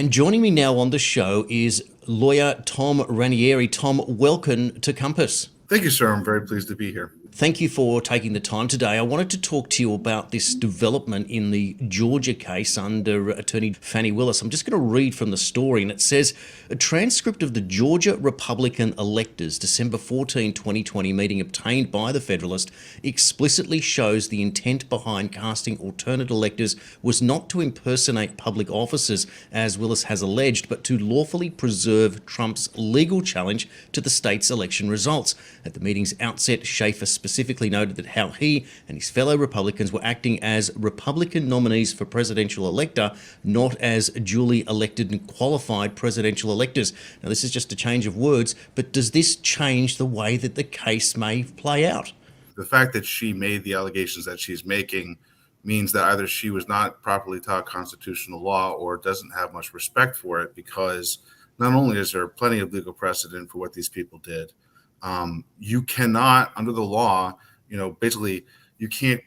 And joining me now on the show is lawyer Tom Ranieri. Tom, welcome to Compass. Thank you, sir. I'm very pleased to be here. Thank you for taking the time today. I wanted to talk to you about this development in the Georgia case under attorney Fani Willis. I'm just going to read from the story, and it says a transcript of the Georgia Republican electors December 14, 2020 meeting obtained by the Federalist explicitly shows the intent behind casting alternate electors was not to impersonate public officers, as Willis has alleged, but to lawfully preserve Trump's legal challenge to the state's election results. At the meeting's outset, Schaefer specifically noted that how he and his fellow Republicans were acting as Republican nominees for presidential elector, not as duly elected and qualified presidential electors. Now, this is just a change of words, but does this change the way that the case may play out? The fact that she made the allegations that she's making means that either she was not properly taught constitutional law or doesn't have much respect for it, because not only is there plenty of legal precedent for what these people did, you cannot, under the law, basically, you can't,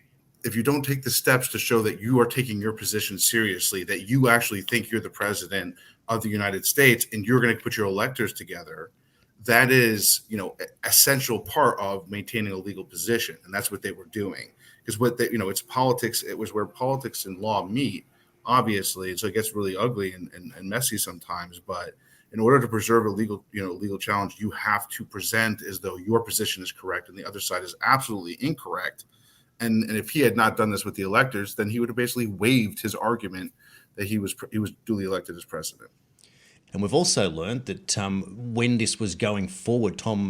if you don't take the steps to show that you are taking your position seriously, that you actually think you're the president of the United States and you're going to put your electors together, that is, essential part of maintaining a legal position. And that's what they were doing. Because it's politics. It was where politics and law meet, obviously. And so it gets really ugly and messy sometimes. But in order to preserve a legal challenge, you have to present as though your position is correct and the other side is absolutely incorrect. And if he had not done this with the electors, then he would have basically waived his argument that he was duly elected as president. And we've also learned that when this was going forward, Tom,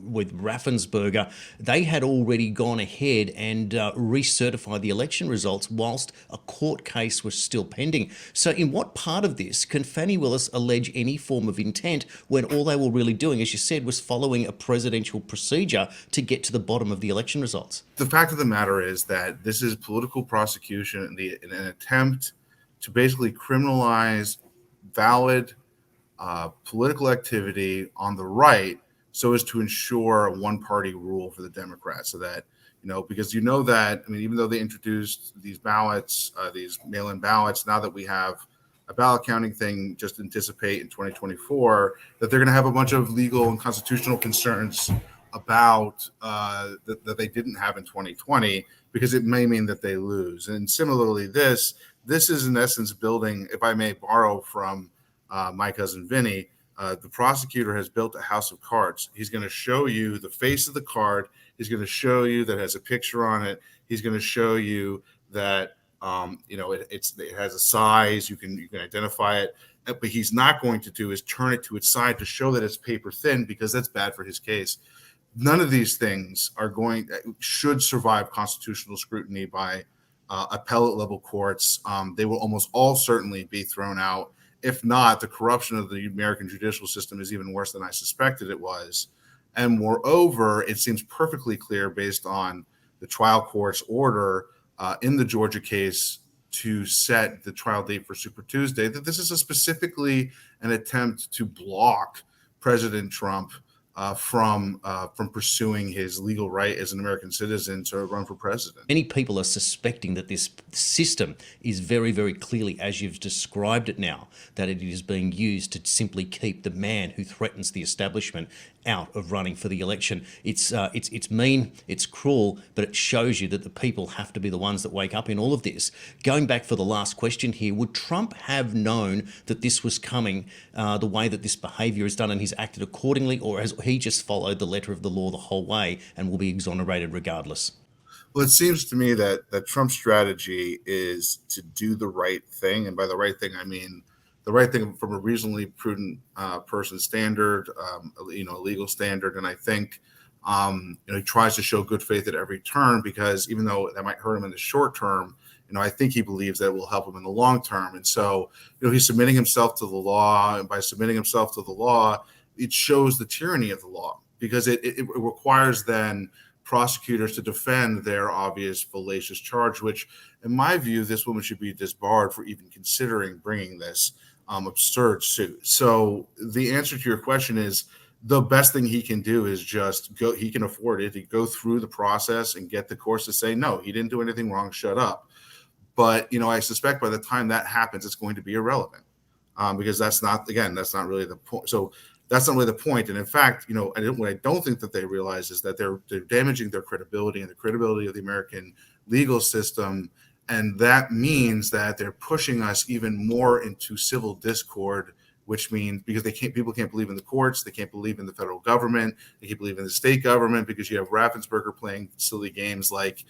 with Raffensperger, they had already gone ahead and recertified the election results whilst a court case was still pending. So in what part of this can Fani Willis allege any form of intent when all they were really doing, as you said, was following a presidential procedure to get to the bottom of the election results? The fact of the matter is that this is political prosecution in an attempt to basically criminalize valid political activity on the right, so as to ensure a one-party rule for the Democrats. So that, because that, even though they introduced these ballots, these mail-in ballots, now that we have a ballot counting thing, just anticipate in 2024 that they're going to have a bunch of legal and constitutional concerns about that they didn't have in 2020, because it may mean that they lose. And similarly, this is in essence building, if I may borrow from my cousin Vinny, the prosecutor has built a house of cards. He's going to show you the face of the card. He's going to show you that it has a picture on it. He's going to show you that it has a size. You can identify it. But he's not going to do is turn it to its side to show that it's paper thin, because that's bad for his case. None of these things should survive constitutional scrutiny by appellate level courts. They will almost all certainly be thrown out. If not, the corruption of the American judicial system is even worse than I suspected it was. And moreover, it seems perfectly clear based on the trial court's order in the Georgia case to set the trial date for Super Tuesday that this is specifically an attempt to block President Trump from pursuing his legal right as an American citizen to run for president. Many people are suspecting that this system is very, very clearly, as you've described it now, that it is being used to simply keep the man who threatens the establishment out of running for the election. It's mean, it's cruel, but it shows you that the people have to be the ones that wake up in all of this. Going back for the last question here, would Trump have known that this was coming, the way that this behaviour is done, and he's acted accordingly, or has he just followed the letter of the law the whole way and will be exonerated regardless? Well, it seems to me that Trump's strategy is to do the right thing. And by the right thing, I mean the right thing from a reasonably prudent person standard, a legal standard. And I think he tries to show good faith at every turn, because even though that might hurt him in the short term, I think he believes that it will help him in the long term. And so, he's submitting himself to the law. And by submitting himself to the law, it shows the tyranny of the law, because it requires then prosecutors to defend their obvious fallacious charge, which, in my view, this woman should be disbarred for even considering bringing this absurd suit. So the answer to your question is the best thing he can do is just go. He can afford it to go through the process and get the courts to say, no, he didn't do anything wrong, shut up. But, I suspect by the time that happens, it's going to be irrelevant. because that's not really the point. So that's not really the point. And in fact, what I don't think that they realize is that they're damaging their credibility and the credibility of the American legal system. And that means that they're pushing us even more into civil discord, which means because people can't believe in the courts, they can't believe in the federal government, they can't believe in the state government, because you have Raffensperger playing silly games like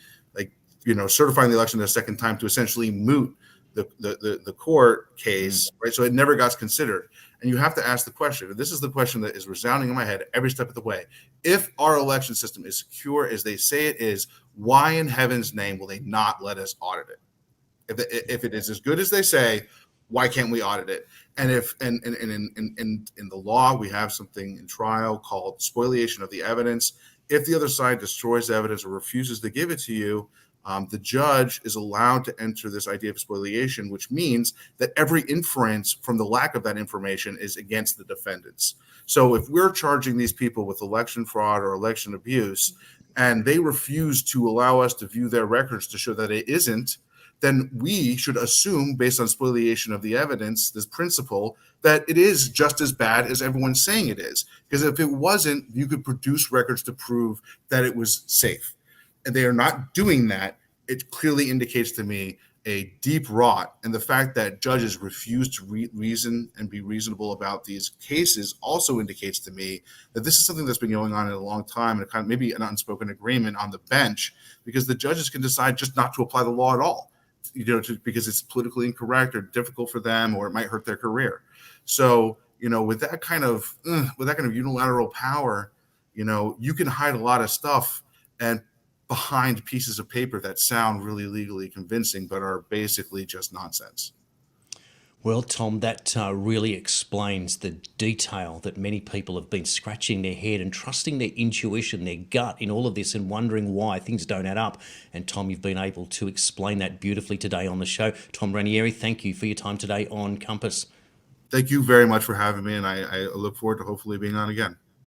certifying the election a second time to essentially moot the court case, right? So it never got considered. And you have to ask the question, and this is the question that is resounding in my head every step of the way. If our election system is secure as they say it is, why in heaven's name will they not let us audit it? If it is as good as they say, why can't we audit it? And if in the law we have something in trial called spoliation of the evidence. If the other side destroys evidence or refuses to give it to you, the judge is allowed to enter this idea of spoliation, which means that every inference from the lack of that information is against the defendants. So if we're charging these people with election fraud or election abuse, and they refuse to allow us to view their records to show that it isn't, then we should assume, based on spoliation of the evidence, this principle, that it is just as bad as everyone's saying it is. Because if it wasn't, you could produce records to prove that it was safe. And they are not doing that. It clearly indicates to me a deep rot. And the fact that judges refuse to reason and be reasonable about these cases also indicates to me that this is something that's been going on in a long time, and kind of maybe an unspoken agreement on the bench, because the judges can decide just not to apply the law at all, because it's politically incorrect or difficult for them, or it might hurt their career. So, with that kind of unilateral power, you can hide a lot of stuff and behind pieces of paper that sound really legally convincing, but are basically just nonsense. Well, Tom, that really explains the detail that many people have been scratching their head and trusting their intuition, their gut in all of this, and wondering why things don't add up. And Tom, you've been able to explain that beautifully today on the show. Tom Ranieri, thank you for your time today on Compass. Thank you very much for having me, and I look forward to hopefully being on again.